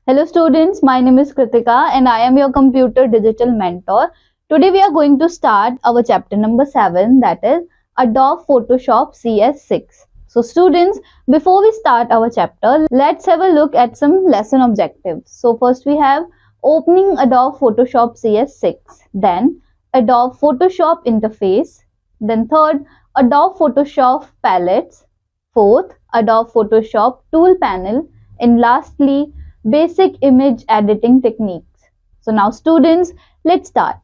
Hello students, my name is Kritika and I am your computer digital mentor. Today we are going to start our chapter number 7, that is Adobe Photoshop CS6. So students, before we start our chapter, let's have a look at some lesson objectives. So first we have opening Adobe Photoshop CS6, then Adobe Photoshop interface, then third Adobe Photoshop palettes, fourth Adobe Photoshop tool panel, and lastly basic image editing techniques. So now students, let's start.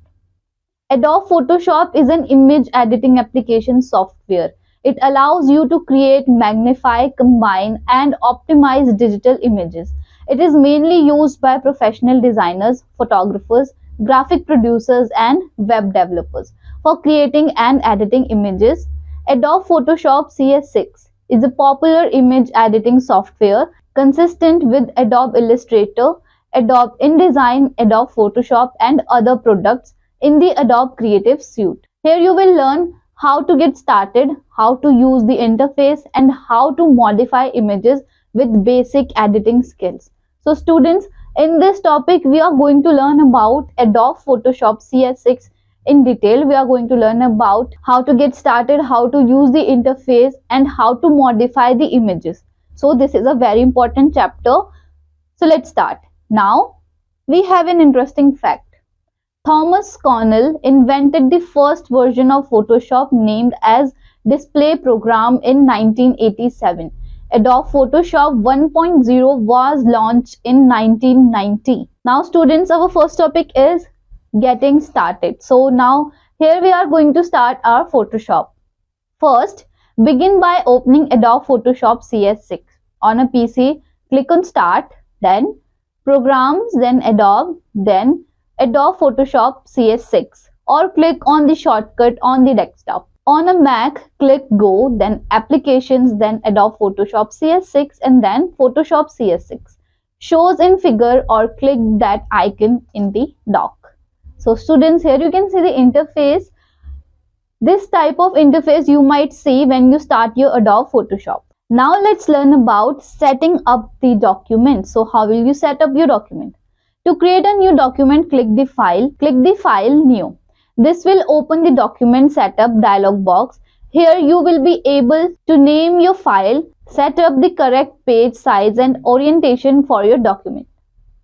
Adobe Photoshop is an image editing application software. It allows you to create, magnify, combine and optimize digital images. It is mainly used by professional designers, photographers, graphic producers and web developers for creating and editing images. Adobe Photoshop CS6 is a popular image editing software consistent with Adobe Illustrator, Adobe InDesign, Adobe Photoshop and other products in the Adobe Creative Suite. Here you will learn how to get started, how to use the interface and how to modify images with basic editing skills. So students, in this topic we are going to learn about Adobe Photoshop CS6 in detail. We are going to learn about how to get started, how to use the interface and how to modify the images. So this is a very important chapter. So let's start. Now we have an interesting fact. Thomas Connell invented the first version of Photoshop named as Display Program in 1987. Adobe Photoshop 1.0 was launched in 1990. Now students, our first topic is getting started. So now here we are going to start our Photoshop. First, begin by opening Adobe Photoshop CS6. On a PC, click on Start, then Programs, then Adobe, then Adobe Photoshop CS6, or click on the shortcut on the desktop. On a Mac, click Go, then Applications, then Adobe Photoshop CS6 and then Photoshop CS6. Shows in figure or click that icon in the dock. So students, here you can see the interface. This type of interface you might see when you start your Adobe Photoshop. Now let's learn about setting up the document. So how will you set up your document? To create a new document, click the file new. This will open the document setup dialog box. Here you will be able to name your file, set up the correct page size and orientation for your document.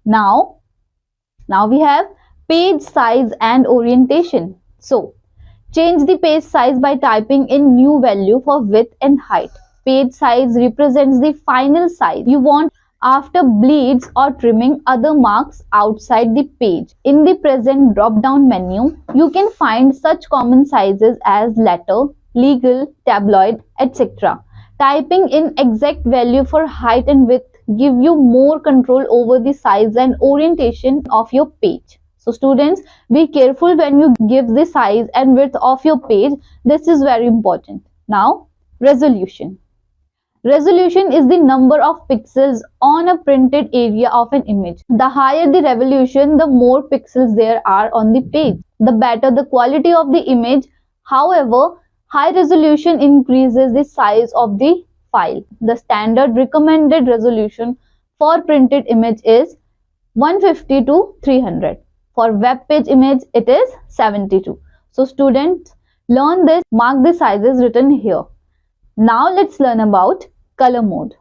Now we have page size and orientation. So change the page size by typing in new value for width and height. Page size represents the final size you want after bleeds or trimming other marks outside the page. In the present drop-down menu, you can find such common sizes as letter, legal, tabloid, etc. Typing in exact value for height and width give you more control over the size and orientation of your page. So students, be careful when you give the size and width of your page. This is very important. Now, resolution. Resolution is the number of pixels on a printed area of an image. The higher the resolution, the more pixels there are on the page, the better the quality of the image. However, high resolution increases the size of the file. The standard recommended resolution for printed image is 150 to 300. For web page image, it is 72. So students, learn this, mark the sizes written here. Now let's learn about color mode.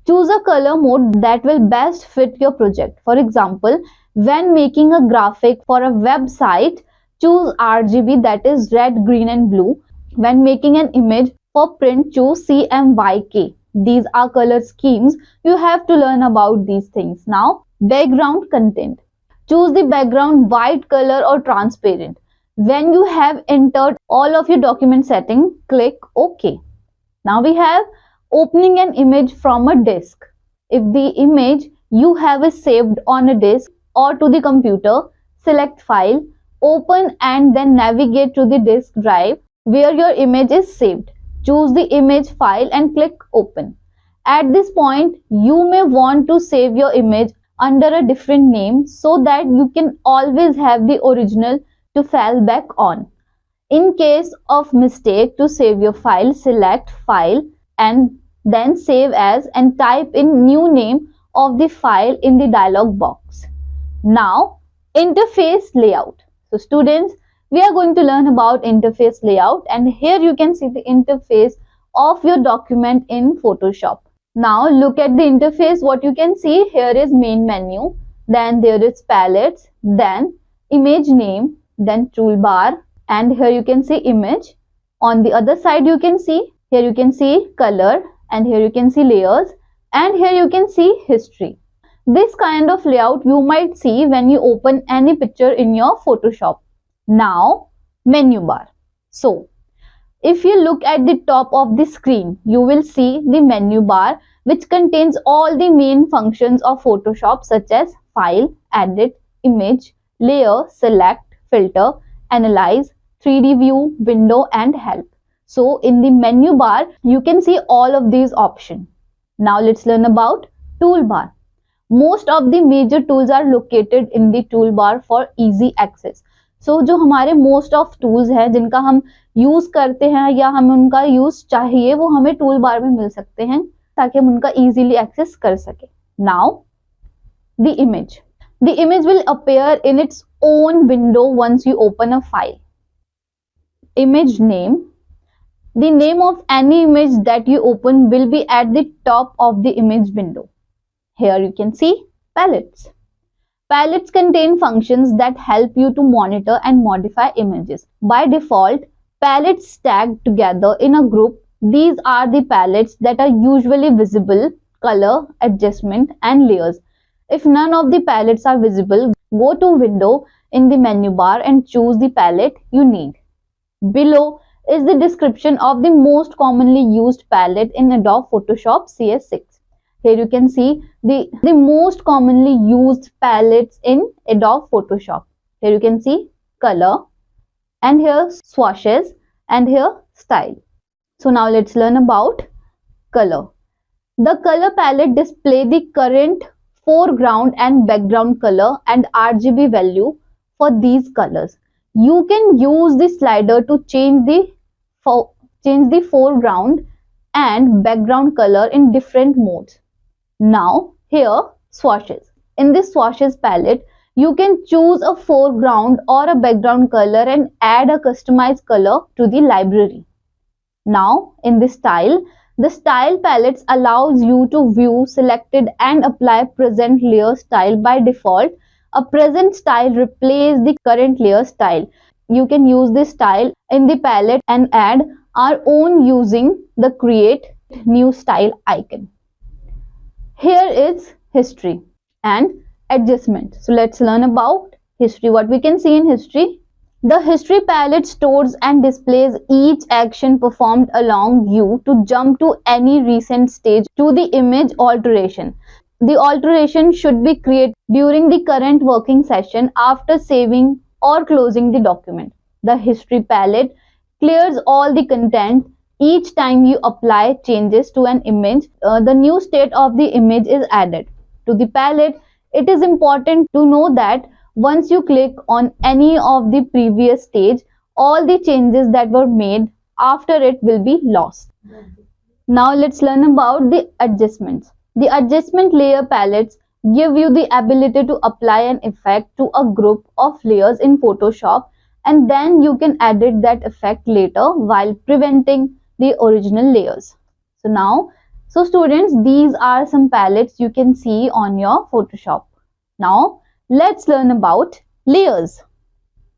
Choose a color mode that will best fit your project. For example, when making a graphic for a website, choose RGB, that is red, green and blue. When making an image for print, choose CMYK. These are color schemes. You have to learn about these things. Now, background content. Choose the background white color or transparent. When you have entered all of your document setting, click OK. Now we have opening an image from a disk. If the image you have is saved on a disk or to the computer, select File, Open and then navigate to the disk drive where your image is saved. Choose the image file and click Open. At this point, you may want to save your image under a different name so that you can always have the original to fall back on. In case of mistake, to save your file, select File and then Save As and type in new name of the file in the dialog box. Now, interface layout. So students, we are going to learn about interface layout, and here you can see the interface of your document in Photoshop. Now look at the interface. What you can see here is main menu, then there is palettes, then image name, then toolbar, and here you can see image. On the other side you can see, here you can see color, and here you can see layers, and here you can see history. This kind of layout you might see when you open any picture in your Photoshop. Now menu bar. So if you look at the top of the screen, you will see the menu bar, which contains all the main functions of Photoshop such as file, edit, image, layer, select, filter, analyze, 3D view, window and help. So in the menu bar, you can see all of these options. Now let's learn about toolbar. Most of the major tools are located in the toolbar for easy access. So जो हमारे most of tools हैं जिनका हम use करते हैं या हमें उनका यूज चाहिए, वो हमें टूल बार में मिल सकते हैं ताकि हम उनका इजीली एक्सेस कर सके. Now the image will appear in its own window once you open a file. Image name, the name of any image that you open will be at the top of the image window. Here you can see palettes. Palettes contain functions that help you to monitor and modify images. By default, palettes stacked together in a group. These are the palettes that are usually visible: color, adjustment and layers. If none of the palettes are visible, go to window in the menu bar and choose the palette you need. Below is the description of the most commonly used palette in Adobe Photoshop CS6. Here you can see the most commonly used palettes in Adobe Photoshop. Here you can see color, and here swatches, and here style. So now let's learn about color. The color palette display the current foreground and background color and RGB value for these colors. You can use the slider to change the foreground and background color in different modes. Now here swatches. In this swatches palette, you can choose a foreground or a background color and add a customized color to the library. Now in this style, the style palettes allows you to view selected and apply present layer style by default. A present style replaces the current layer style. You can use this style in the palette and add our own using the create new style icon. Here is history and adjustment. So let's learn about history. What we can see in history: the history palette stores and displays each action performed along you to jump to any recent stage to the image alteration. The alteration should be created during the current working session after saving or closing the document. The history palette clears all the content each time you apply changes to an image. The new state of the image is added to the palette. It is important to know that once you click on any of the previous stage, all the changes that were made after it will be lost. Now let's learn about the adjustments. The adjustment layer palettes give you the ability to apply an effect to a group of layers in Photoshop, and then you can edit that effect later while preventing the original layers. So students, these are some palettes you can see on your Photoshop. Now let's learn about layers.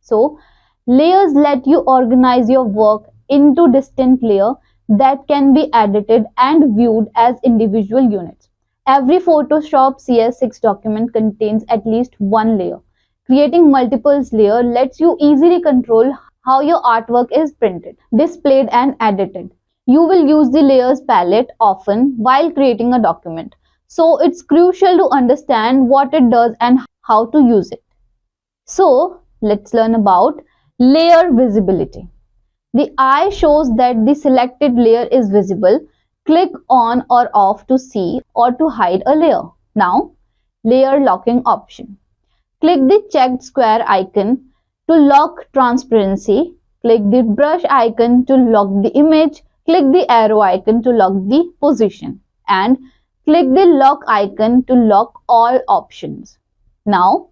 So layers let you organize your work into distinct layers that can be edited and viewed as individual units. Every Photoshop CS6 document contains at least one layer. Creating multiple layers lets you easily control how your artwork is printed, displayed and edited. You will use the layers palette often while creating a document. So it's crucial to understand what it does and how to use it. So let's learn about layer visibility. The eye shows that the selected layer is visible. Click on or off to see or to hide a layer. Now, layer locking option. Click the checked square icon to lock transparency. Click the brush icon to lock the image. Click the arrow icon to lock the position. And Click the lock icon to lock all options. Now,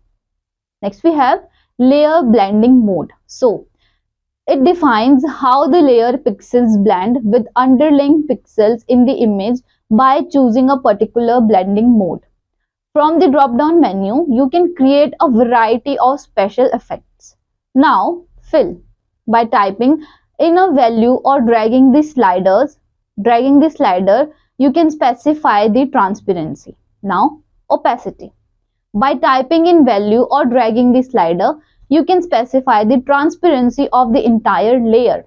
next we have layer blending mode. So, it defines how the layer pixels blend with underlying pixels in the image by choosing a particular blending mode. From the drop-down menu, you can create a variety of special effects. Now, fill by typing in a value or dragging the slider, you can specify the transparency. Now, opacity. By typing in value or dragging the slider, you can specify the transparency of the entire layer.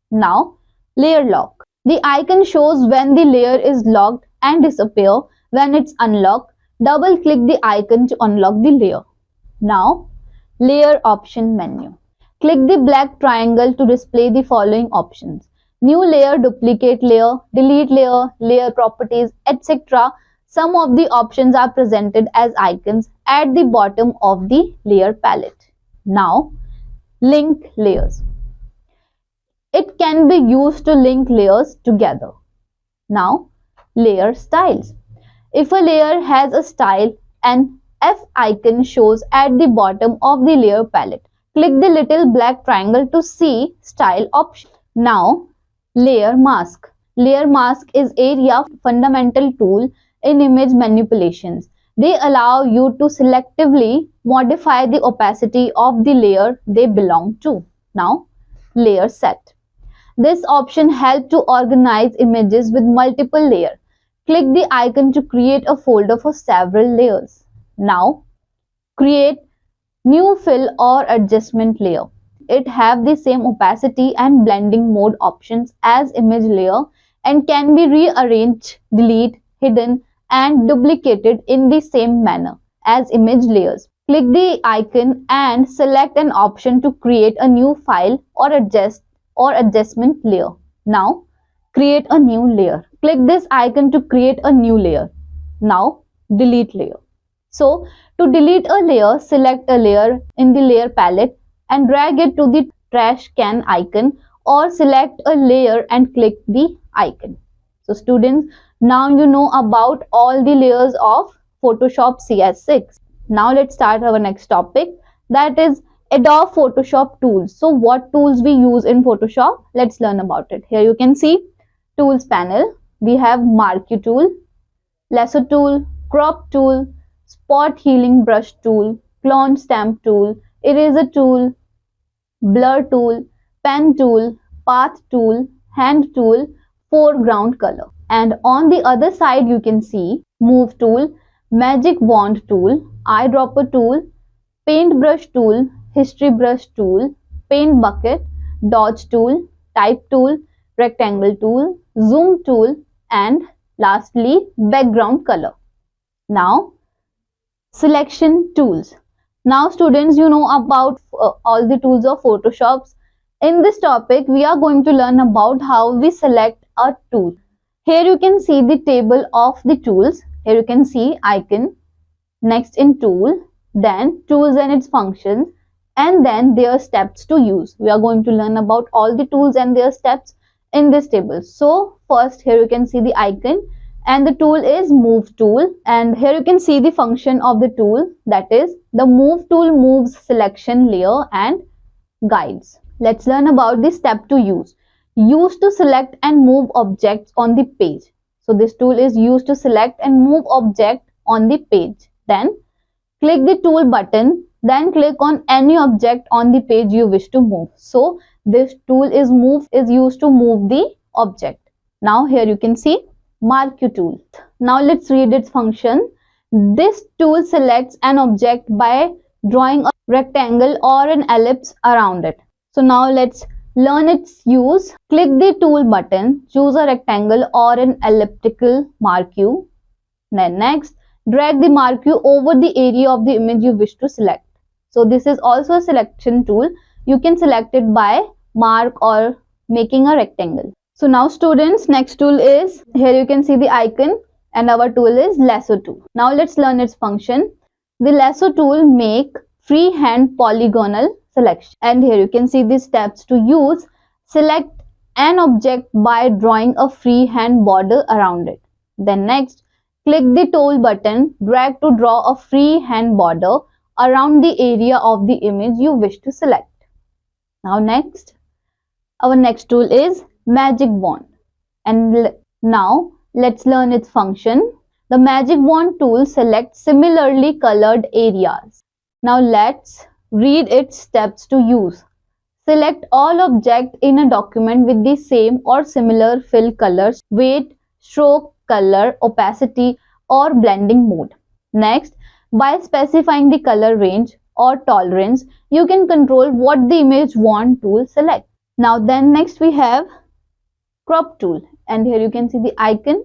Now, layer lock. The icon shows when the layer is locked and disappear when it's unlocked. Double click the icon to unlock the layer. Now, layer option menu. Click the black triangle to display the following options: new layer, duplicate layer, delete layer, layer properties, etc. Some of the options are presented as icons at the bottom of the layer palette. Now, link layers. It can be used to link layers together. Now, layer styles. If a layer has a style, an F icon shows at the bottom of the layer palette. Click the little black triangle to see style option. Now, layer mask. Layer mask is area fundamental tool in image manipulations. They allow you to selectively modify the opacity of the layer they belong to. Now, layer set. This option helps to organize images with multiple layers. Click the icon to create a folder for several layers. Now, create new fill or adjustment layer. It have the same opacity and blending mode options as image layer and can be rearranged, deleted, hidden and duplicated in the same manner as image layers. Click the icon and select an option to create a new file or adjustment layer. Now, create a new layer. Click this icon to create a new layer. Now, delete layer. So, to delete a layer, select a layer in the layer palette and drag it to the trash can icon, or select a layer and click the icon. So, students, now you know about all the layers of Photoshop CS6. Now, let's start our next topic, that is Adobe Photoshop tools. So, what tools we use in Photoshop? Let's learn about it. Here you can see tools panel. We have marquee tool, lasso tool, crop tool, spot healing brush tool, clone stamp tool, eraser tool, blur tool, pen tool, path tool, hand tool, foreground color. And on the other side you can see move tool, magic wand tool, eyedropper tool, paintbrush tool, history brush tool, paint bucket, dodge tool, type tool, rectangle tool, zoom tool, and lastly background color. Now, selection tools. Now students, you know about all the tools of Photoshop. In this topic, we are going to learn about how we select a tool. Here you can see the table of the tools. Here you can see icon, next in tool, then tools and its functions, and then their steps to use. We are going to learn about all the tools and their steps in this table. So first, here you can see the icon and the tool is move tool, and here you can see the function of the tool, that is the move tool moves selection layer and guides. Let's learn about the step to use. Used to select and move objects on the page. So this tool is used to select and move object on the page. Then click the tool button, then click on any object on the page you wish to move. So this tool is used to move the object. Now here you can see marquee tool. Now let's read its function. This tool selects an object by drawing a rectangle or an ellipse around it. So now let's learn its use. Click the tool button, choose a rectangle or an elliptical marquee. Then next, drag the marquee over the area of the image you wish to select. So this is also a selection tool. You can select it by mark or making a rectangle. So now students, next tool is, here you can see the icon and our tool is lasso tool. Now let's learn its function. The lasso tool make freehand polygonal selection, and here you can see the steps to use. Select an object by drawing a freehand border around it. Then next, Click the tool button, drag to draw a freehand border around the area of the image you wish to select. Now next, our next tool is Magic Wand. And now let's learn its function. The Magic Wand tool selects similarly colored areas. Now let's read its steps to use. Select all objects in a document with the same or similar fill colors, weight, stroke, color, opacity, or blending mode. Next, by specifying the color range or tolerance, you can control what the image wand tool selects. Now then next we have crop tool, and here you can see the icon.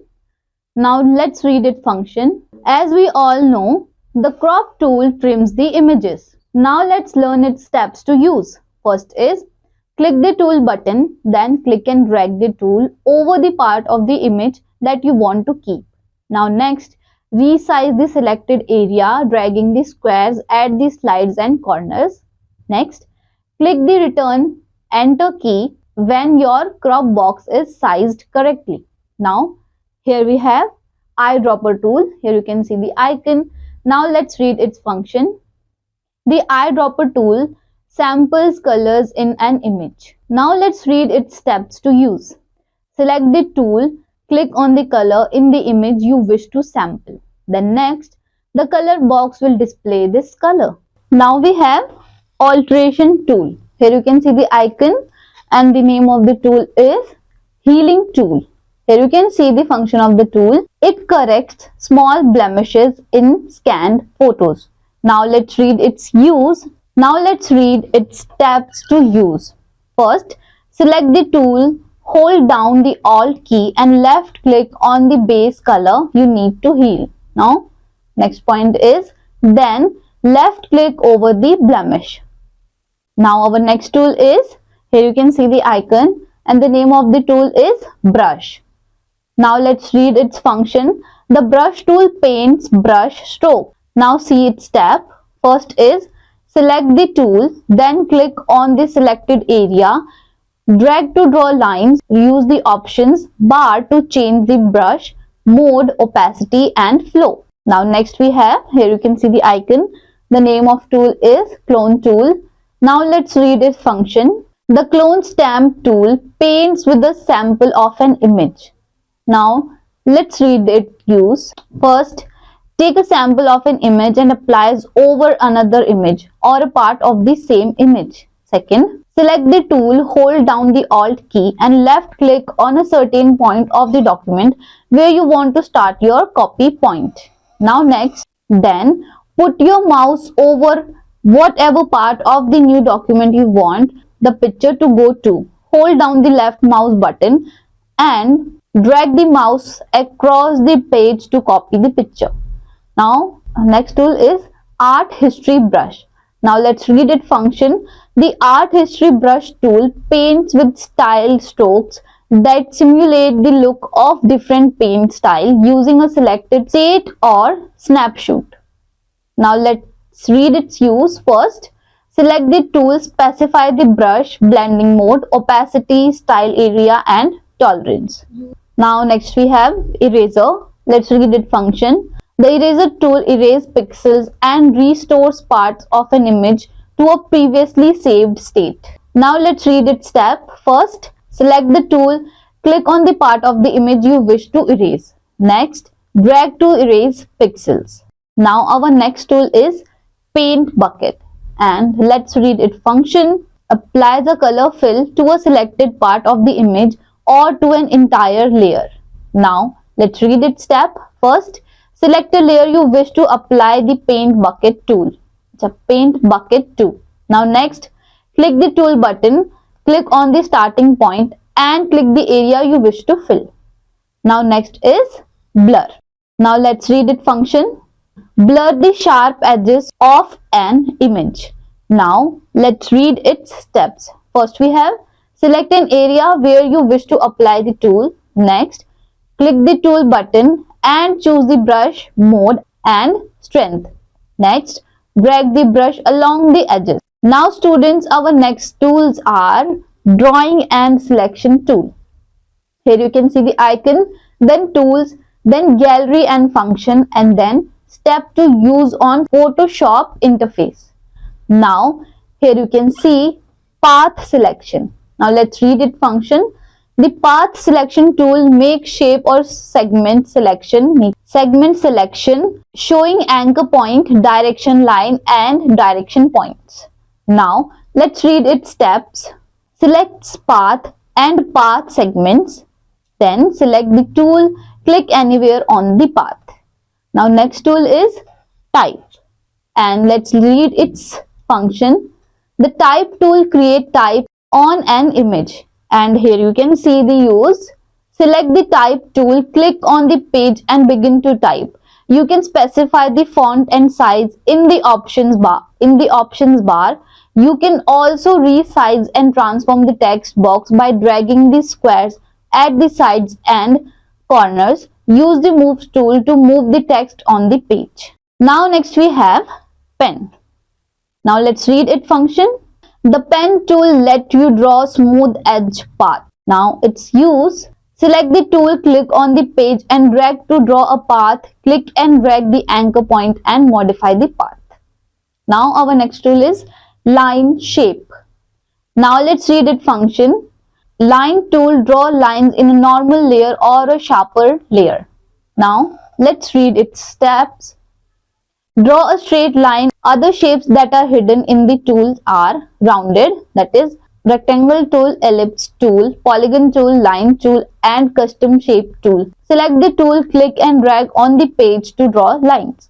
Now let's read its function. As we all know, the crop tool trims the images. Now let's learn its steps to use. First is click the tool button, then click and drag the tool over the part of the image that you want to keep. Now next, resize the selected area, dragging the squares at the sides and corners. Next, click the return enter key when your crop box is sized correctly. Now here we have eyedropper tool. Here you can see the icon. Now let's read its function. The eyedropper tool samples colors in an image. Now let's read its steps to use. Select the tool, click on the color in the image you wish to sample. Then next, the color box will display this color. Now we have alteration tool. Here you can see the icon, and the name of the tool is healing tool. Here you can see the function of the tool. It corrects small blemishes in scanned photos. Now let's read its use. Now let's read its steps to use. First, select the tool, hold down the Alt key and left click on the base color you need to heal. Now, next point is then left click over the blemish. Now our next tool is, here you can see the icon, and the name of the tool is brush. Now let's read its function. The brush tool paints brush stroke. Now see its step. First is select the tool, then click on the selected area, drag to draw lines, use the options bar to change the brush mode, opacity and flow. Now next we have, here you can see the icon, the name of tool is clone tool. Now let's read its function. The clone stamp tool paints with a sample of an image. Now let's read its use. First, take a sample of an image and applies over another image or a part of the same image. Second, select the tool, hold down the Alt key and left click on a certain point of the document where you want to start your copy point. Now next, then put your mouse over whatever part of the new document you want the picture to go to. Hold down the left mouse button and drag the mouse across the page to copy the picture. Now next tool is art history brush. Now let's read its function. The art history brush tool paints with style strokes that simulate the look of different paint style using a selected state or snapshot. Now let's read its use. First, select the tool, specify the brush, blending mode, opacity, style area and tolerance. Now next we have eraser. Let's read its function. The eraser tool erases pixels and restores parts of an image to a previously saved state. Now let's read its step. First, select the tool, click on the part of the image you wish to erase. Next, drag to erase pixels. Now our next tool is paint bucket, and let's read its function. Apply the color fill to a selected part of the image or to an entire layer. Now let's read its step. First, select a layer you wish to apply the paint bucket tool. It's a paint bucket tool. Now next, click the tool button, click on the starting point and click the area you wish to fill. Now next is blur. Now let's read its function. Blur the sharp edges of an image. Now let's read its steps. First we have, select an area where you wish to apply the tool. Next, click the tool button and choose the brush mode and strength. Next, drag the brush along the edges. Now students, our next tools are drawing and selection tool. Here you can see the icon, then tools, then gallery and function, and then step to use on Photoshop interface. Now here you can see path selection. Now let's read it function. The path selection tool makes shape or segment selection, showing anchor point, direction line and direction points. Now let's read its steps. Select path and path segments. Then select the tool, click anywhere on the path. Now next tool is type, and let's read its function. The type tool create type on an image, and here you can see the use. Select the type tool, click on the page and begin to type. You can specify the font and size in the options bar. You can also resize and transform the text box by dragging the squares at the sides and corners. Use the move tool to move the text on the page. Now next we have pen. Now let's read its function. The pen tool lets you draw smooth edge path. Now its use. Select the tool, click on the page and drag to draw a path. Click and drag the anchor point and modify the path. Now our next tool is line shape. Now let's read its function. Line tool draw lines in a normal layer or a sharper layer. Now let's read its steps. Draw a straight line. Other shapes that are hidden in the tools are rounded, that is rectangle tool, ellipse tool, polygon tool, line tool and custom shape tool. Select the tool, click and drag on the page to draw lines.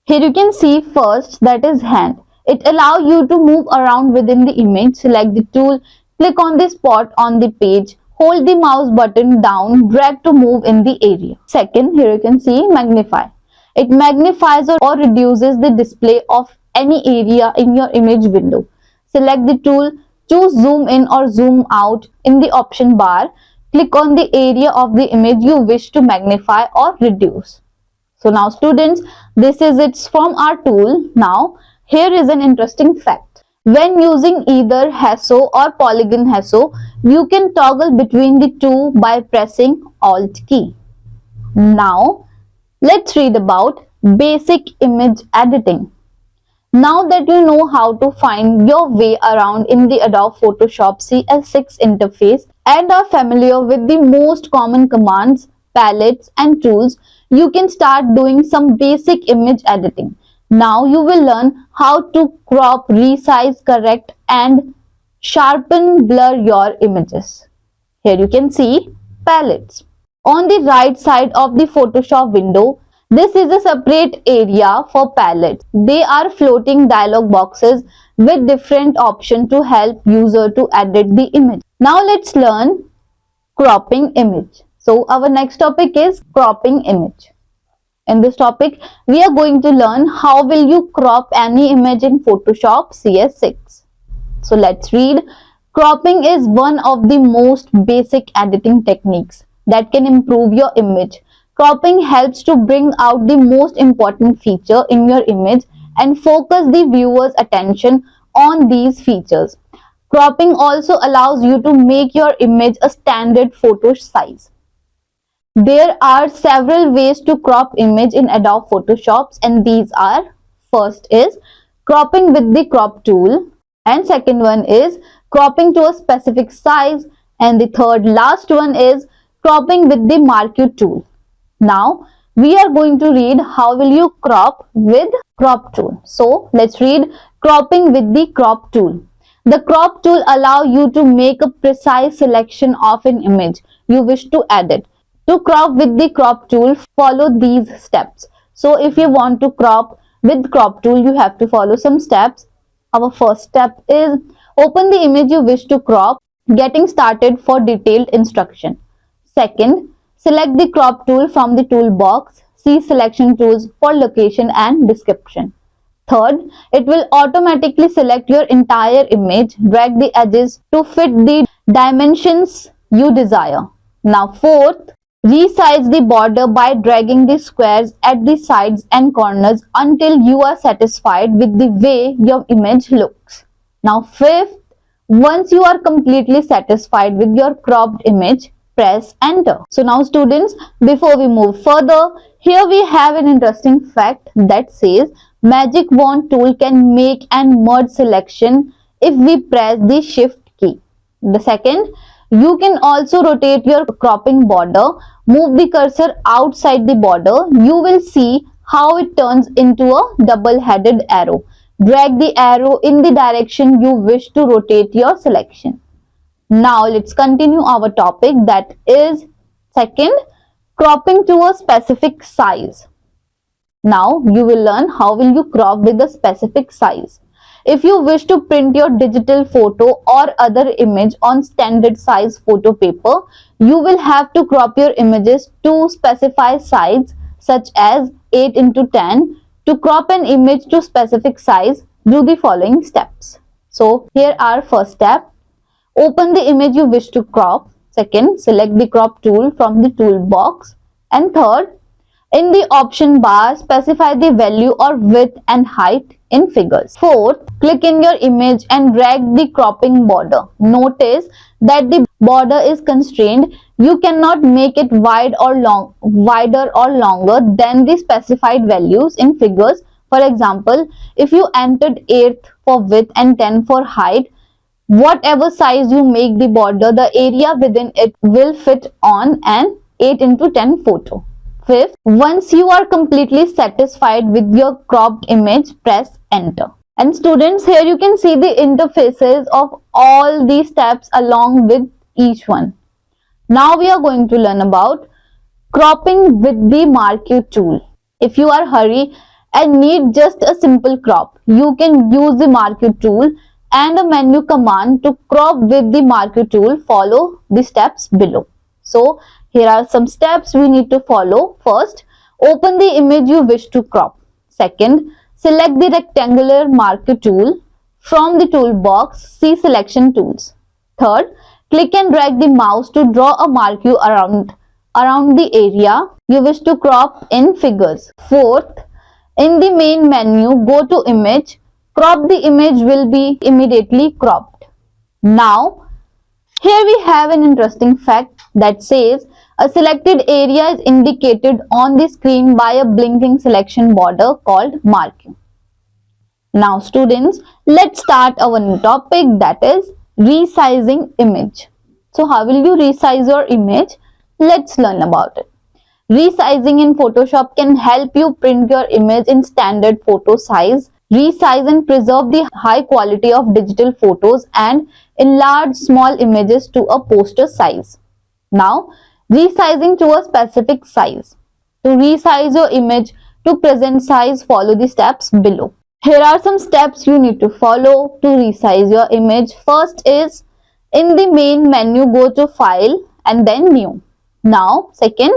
Here you can see first, that is hand. It allows you to move around within the image. Select the tool, click on the spot on the page, hold the mouse button down, drag to move in the area. Second, here you can see magnify. It magnifies or reduces the display of any area in your image window. Select the tool, choose zoom in or zoom out in the option bar. Click on the area of the image you wish to magnify or reduce. So now students, this is it from our tool. Now here is an interesting fact. When using either Hasso or Polygon Hasso, you can toggle between the two by pressing Alt key. Now let's read about basic image editing. Now that you know how to find your way around in the Adobe Photoshop CS6 interface and are familiar with the most common commands, palettes and tools, you can start doing some basic image editing. Now you will learn how to crop, resize, correct and sharpen, blur your images. Here you can see palettes. On the right side of the Photoshop window, this is a separate area for palettes. They are floating dialog boxes with different options to help user to edit the image. Now let's learn cropping image. So our next topic is cropping image. In this topic, we are going to learn how will you crop any image in Photoshop CS6. So let's read. Cropping is one of the most basic editing techniques that can improve your image. Cropping helps to bring out the most important feature in your image and focus the viewer's attention on these features. Cropping also allows you to make your image a standard photo size. There are several ways to crop image in Adobe Photoshop, and these are: first is cropping with the crop tool, and second one is cropping to a specific size, and the third last one is cropping with the marquee tool. Now we are going to read how will you crop with crop tool. So let's read cropping with the crop tool. The crop tool allows you to make a precise selection of an image you wish to edit. To crop with the crop tool, follow these steps. So if you want to crop with crop tool, you have to follow some steps. Our first step is open the image you wish to crop, getting started for detailed instruction. Second, select the crop tool from the toolbox. See selection tools for location and description. Third, it will automatically select your entire image. Drag the edges to fit the dimensions you desire. Now fourth, resize the border by dragging the squares at the sides and corners until you are satisfied with the way your image looks. Now fifth, once you are completely satisfied with your cropped image, press enter. So now students, before we move further, here we have an interesting fact that says magic wand tool can make and merge selection if we press the shift key. The second, you can also rotate your cropping border. Move the cursor outside the border. You will see how it turns into a double-headed arrow. Drag the arrow in the direction you wish to rotate your selection. Now let's continue our topic, that is second, cropping to a specific size. Now you will learn how will you crop with a specific size. If you wish to print your digital photo or other image on standard size photo paper, you will have to crop your images to specify size such as 8 into 10. To crop an image to specific size, do the following steps. So here are first step. Open the image you wish to crop. Second, select the crop tool from the toolbox. And third, in the option bar, specify the value or width and height in figures. Fourth, click in your image and drag the cropping border. Notice that the border is constrained. You cannot make it wider or longer than the specified values in figures. For example, if you entered 8 for width and 10 for height, whatever size you make the border, the area within it will fit on an 8 into 10 photo. Fifth, once you are completely satisfied with your cropped image, press enter. And students, here you can see the interfaces of all these steps along with each one. Now we are going to learn about cropping with the marquee tool. If you are in a hurry and need just a simple crop, you can use the marquee tool and a menu command to crop with the marquee tool. Follow the steps below. So here are some steps we need to follow. First, open the image you wish to crop. Second, select the rectangular marquee tool. From the toolbox, see selection tools. Third, click and drag the mouse to draw a marquee around the area you wish to crop in figures. Fourth, in the main menu, go to image. Crop the image will be immediately cropped. Now, here we have an interesting fact that says a selected area is indicated on the screen by a blinking selection border called marquee. Now students, let's start our new topic, that is resizing image. So how will you resize your image? Let's learn about it. Resizing in Photoshop can help you print your image in standard photo size, resize and preserve the high quality of digital photos, and enlarge small images to a poster size. Now, resizing to a specific size. To resize your image to present size, follow the steps below. Here are some steps you need to follow to resize your image. First is, in the main menu, go to File and then New. Now, second,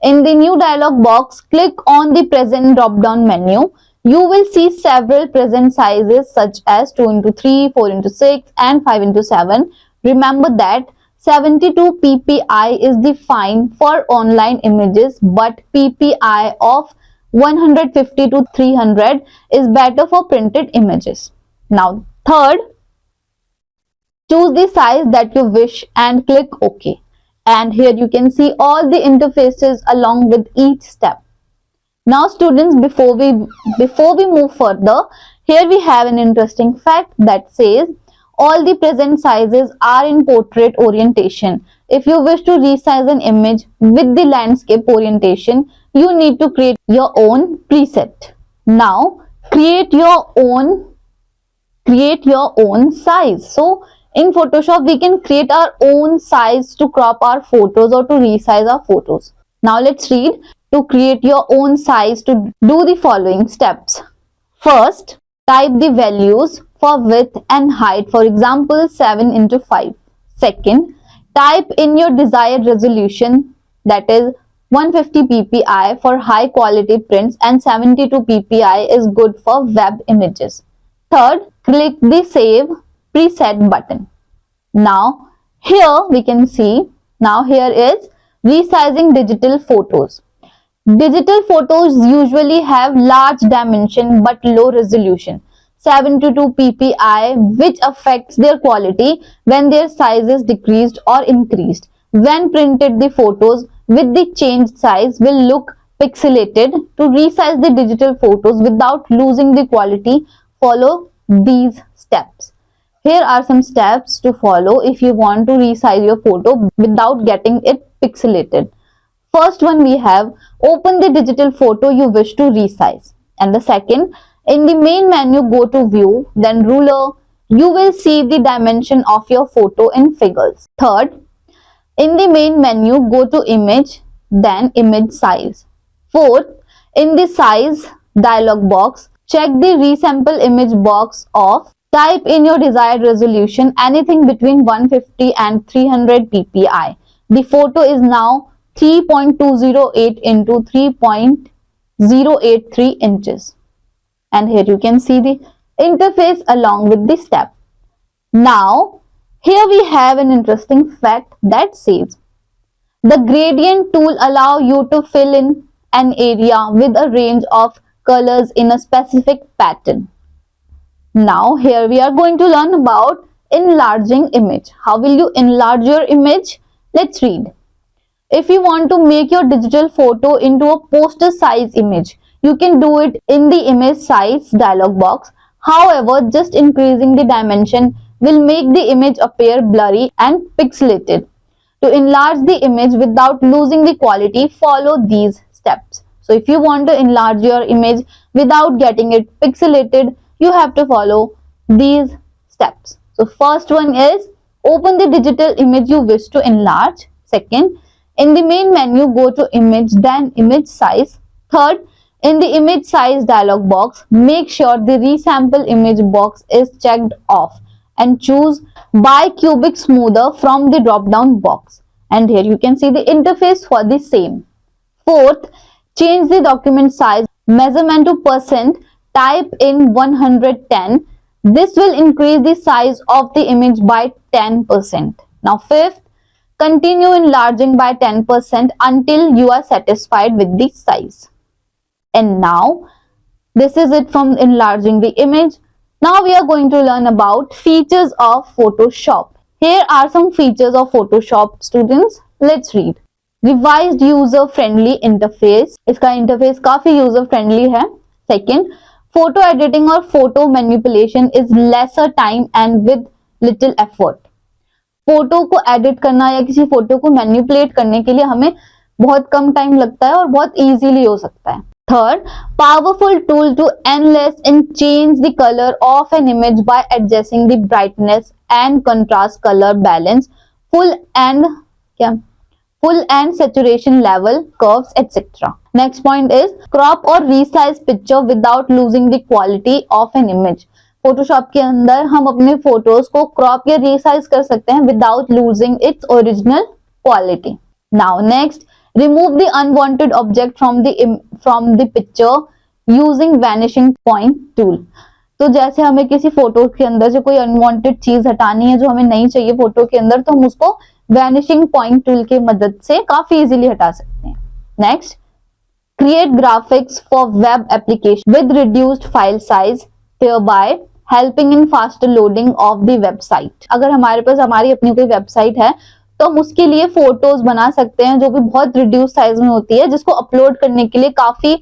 in the New dialog box, click on the Present drop-down menu. You will see several present sizes such as 2 into 3, 4 into 6 and 5 into 7. Remember that 72 ppi is the fine for online images, but ppi of 150 to 300 is better for printed images. Now, third, choose the size that you wish and click OK. And here you can see all the interfaces along with each step. Now students, before we move further, here we have an interesting fact that says all the present sizes are in portrait orientation. If you wish to resize an image with the landscape orientation, you need to create your own preset. Now create your own size. So in Photoshop, we can create our own size to crop our photos or to resize our photos. Now let's read. To create your own size, to do the following steps. First, type the values for width and height, for example 7 into 5. Second, type in your desired resolution, that is 150 ppi for high quality prints and 72 ppi is good for web images. Third, click the Save Preset button. Now here we can see, now here is resizing digital photos. Digital photos usually have large dimension but low resolution, 72 ppi, which affects their quality when their size is decreased or increased. when printed, the photos with the changed size will look pixelated. To resize the digital photos without losing the quality, follow these steps. Here are some steps to follow if you want to resize your photo without getting it pixelated. First one we have, open the digital photo you wish to resize. And the second, in the main menu, go to view, then ruler. You will see the dimension of your photo in figures. Third, in the main menu, go to image, then image size. Fourth, in the size dialog box, check the resample image box off. Type in your desired resolution, anything between 150 and 300 ppi. The photo is now 3.208 into 3.083 inches. And here you can see the interface along with the step. Now, here we have an interesting fact that says, the gradient tool allows you to fill in an area with a range of colors in a specific pattern. Now, here we are going to learn about enlarging image. How will you enlarge your image? Let's read. If you want to make your digital photo into a poster size image, you can do it in the image size dialog box. However, just increasing the dimension will make the image appear blurry and pixelated. To enlarge the image without losing the quality, follow these steps. So if you want to enlarge your image without getting it pixelated, you have to follow these steps. So first one is, open the digital image you wish to enlarge. Second, in the main menu, go to image, then image size. Third, in the image size dialog box, make sure the resample image box is checked off and choose bicubic smoother from the drop down box. And here you can see the interface for the same. Fourth, change the document size measurement to percent. Type in 110. This will increase the size of the image by 10%. Now fifth, continue enlarging by 10% until you are satisfied with the size. And now, this is it from enlarging the image. Now we are going to learn about features of Photoshop. Here are some features of Photoshop, students. Let's read. Revised user friendly interface. इसका interface काफी user friendly है. Second, photo editing or photo manipulation is lesser time and with little effort. Photo को edit करना या किसी photo को manipulate करने के लिए हमें बहुत कम टाइम लगता है और बहुत इजीली हो सकता है. Third, powerful tool to enhance and change the color of an image by adjusting the brightness and contrast, color balance, full and saturation level, curves, etc. Next point is crop or resize picture without losing the quality of an image. Photoshop के अंदर हम अपने photos को crop या resize कर सकते हैं without losing its original quality. Now next, remove the unwanted object from the picture using vanishing point tool. तो जैसे हमें किसी फोटो के अंदर से कोई अनवांटेड चीज हटानी है जो हमें नहीं चाहिए फोटो के अंदर, तो हम उसको वैनिशिंग पॉइंट टूल की मदद से काफी इजीली हटा सकते हैं. Next, create graphics for web application with reduced file size, hereby helping in faster loading of the website. अगर हमारे पास हमारी अपनी कोई वेबसाइट है तो हम उसके लिए फोटोज बना सकते हैं जो भी बहुत रिड्यूस साइज में होती है, जिसको अपलोड करने के लिए काफी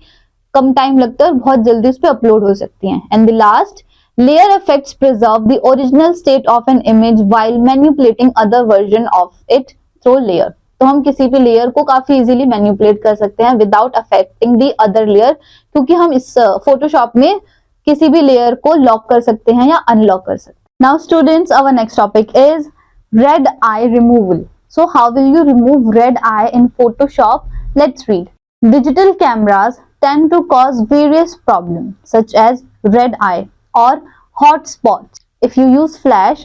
कम टाइम लगता है और बहुत जल्दी उस पर अपलोड हो सकती हैं. And the last, layer effects preserve the original state of an image while manipulating other version of it through layer. तो हम किसी भी लेयर को काफी इजीली मैनिपुलेट कर सकते हैं without affecting the other layer, क्योंकि हम इस फोटोशॉप में किसी भी लेयर को लॉक कर सकते हैं या अनलॉक कर सकते हैं. Now students, our next topic is red eye removal. So how will you remove red eye in Photoshop? Let's read. Digital cameras tend to cause various problems such as red eye or hot spots if you use flash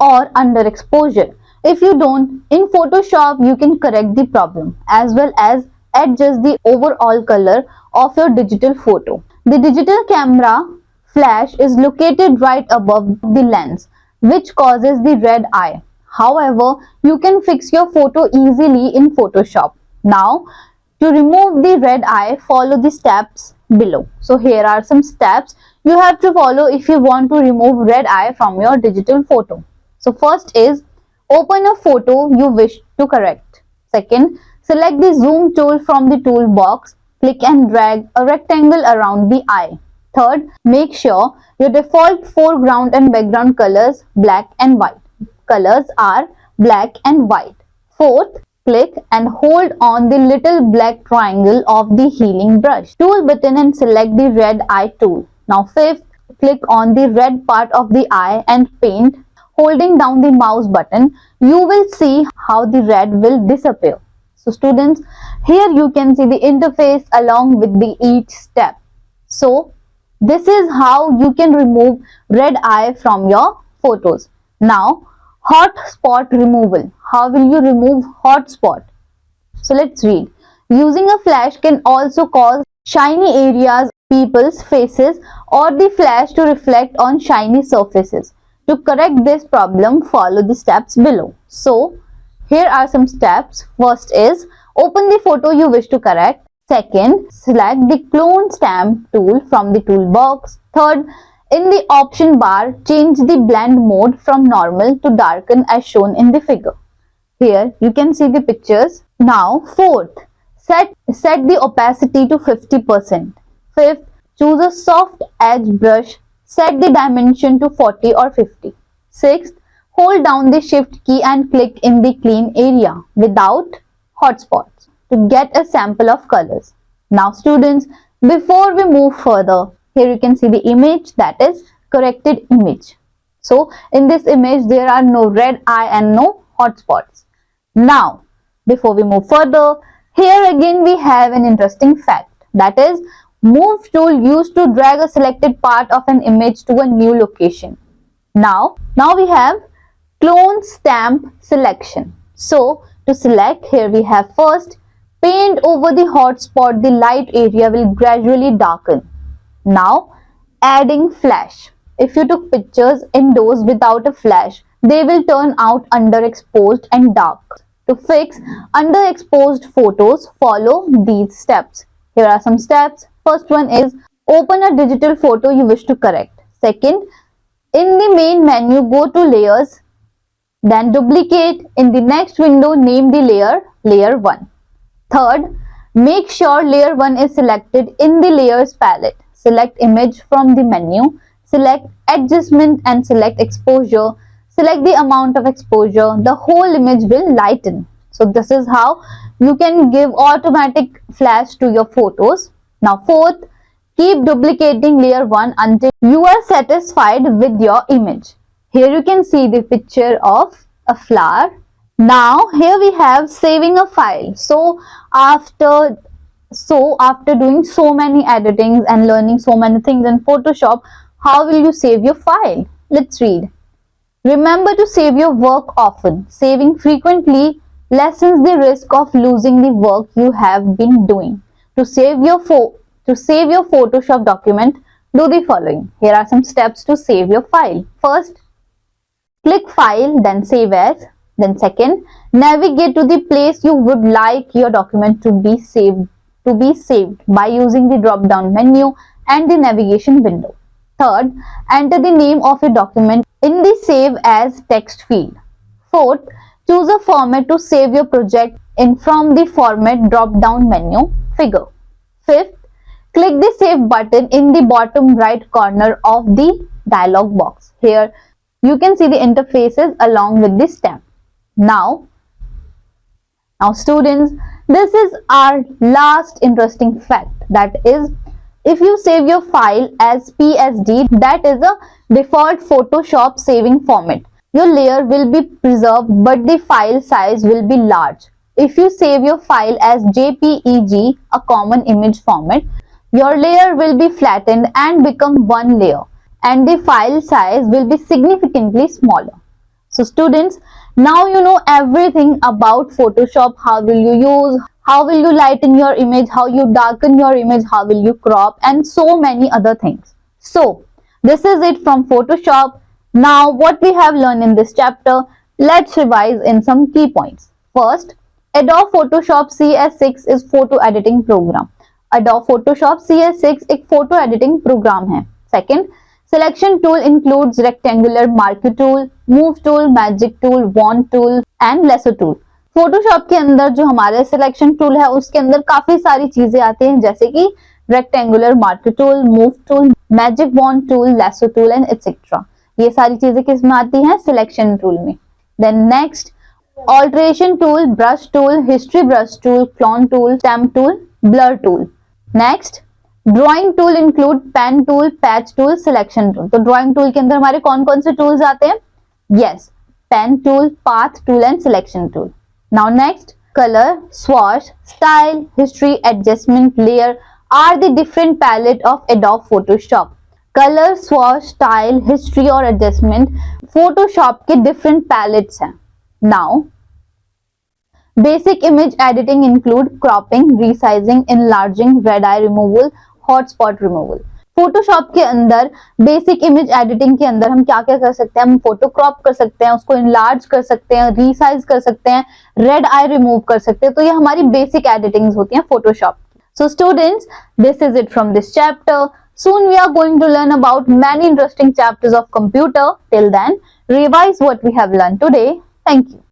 or underexposure. If you don't, in Photoshop you can correct the problem as well as adjust the overall color of your digital photo. The digital camera flash is located right above the lens, which causes the red eye. However, you can fix your photo easily in Photoshop. Now, to remove the red eye, follow the steps below. So here are some steps you have to follow if you want to remove red eye from your digital photo. So first is open a photo you wish to correct. Second, select the zoom tool from the toolbox. Click and drag a rectangle around the eye. Third, make sure your default foreground and background colors black and white. Colors are black and white. Fourth, click and hold on the little black triangle of the healing brush tool button and select the red eye tool. Now fifth, click on the red part of the eye and paint. Holding down the mouse button, you will see how the red will disappear. So students, here you can see the interface along with the each step. So this is how you can remove red eye from your photos. Now, hot spot removal. How will you remove hot spot? So let's read. Using a flash can also cause shiny areas, people's faces, or the flash to reflect on shiny surfaces. To correct this problem, follow the steps below. So, here are some steps. First is, open the photo you wish to correct. Second, select the clone stamp tool from the toolbox. Third, in the option bar, change the blend mode from normal to darken as shown in the figure. Here you can see the pictures. Now fourth, set the opacity to 50%. Fifth, choose a soft edge brush. Set the dimension to 40 or 50. Sixth, hold down the shift key and click in the clean area without hotspots to get a sample of colors. Now students, before we move further, here you can see the image, that is corrected image. So in this image there are no red eye and no hotspots. Now before we move further, here again we have an interesting fact, that is move tool used to drag a selected part of an image to a new location. Now we have clone stamp selection. So to select, here we have first, paint over the hotspot, the light area will gradually darken. Now adding flash. If you took pictures indoors without a flash, they will turn out underexposed and dark. To fix underexposed photos, follow these steps. Here are some steps. First one is, open a digital photo you wish to correct. Second, in the main menu, go to layers, then duplicate. In the next window, name the layer 1. Third, make sure layer 1 is selected in the layers palette. Select image from the menu, select adjustment and select exposure. Select the amount of exposure. The whole image will lighten. So this is how you can give automatic flash to your photos. Now fourth, keep duplicating layer 1 until you are satisfied with your image. Here you can see the picture of a flower. Now here we have saving a file. So after doing so many editings and learning so many things in Photoshop, how will you save your file? Let's read. Remember to save your work often. Saving frequently lessens the risk of losing the work you have been doing. To save your Photoshop document, do the following. Here are some steps to save your file. First, click File, then Save As. Then second, navigate to the place you would like your document to be saved by using the drop-down menu and the navigation window. Third, enter the name of your document in the Save As text field. Fourth, choose a format to save your project in from the Format drop-down menu figure. Fifth, click the Save button in the bottom right corner of the dialog box. Here you can see the interfaces along with the stamp. Now students, this is our last interesting fact, that is, if you save your file as PSD, that is a default Photoshop saving format, your layer will be preserved but the file size will be large. If you save your file as JPEG, a common image format, your layer will be flattened and become one layer and the file size will be significantly smaller. So students, now you know everything about Photoshop. How will you use, how will you lighten your image, how you darken your image, how will you crop, and so many other things. So this is it from Photoshop. Now what we have learned in this chapter, let's revise in some key points. First, Adobe Photoshop CS6 is photo editing program. Adobe Photoshop CS6 एक photo editing program है. Second, Selection tool includes rectangular marquee tool, move tool, magic tool, wand tool and lasso tool. Photoshop के अंदर जो हमारे selection tool है उसके अंदर काफी सारी चीजें आती हैं, जैसे कि rectangular marker tool, move tool, magic wand tool, lasso tool and etcetera. ये सारी चीजें किस में आती हैं? सिलेक्शन टूल में. Then next, alteration tool, brush tool, history brush tool, clone tool, stamp tool, blur tool. Next, drawing tool include pen tool, patch tool, selection tool. तो drawing tool के अंदर हमारे कौन कौन से टूल्स आते हैं? Yes, pen tool, path tool and selection tool. Now next, color, swatch, style, history, adjustment, layer are the different palette of Adobe Photoshop. Color, swatch, style, history और adjustment Photoshop के different palettes हैं. Now, basic image editing include cropping, resizing, enlarging, red eye removal, hotspot removal. Photoshop के अंदर basic image editing के अंदर हम क्या क्या कर सकते हैं? हम फोटो क्रॉप कर सकते हैं, उसको इनलार्ज कर सकते हैं, रीसाइज कर सकते हैं, रेड आई रिमूव कर सकते हैं. तो ये हमारी बेसिक एडिटिंग्स होती हैं Photoshop. So students, this is it from this chapter. Soon we are going to learn about many interesting chapters of computer. Till then, revise what we have learned today. Thank you.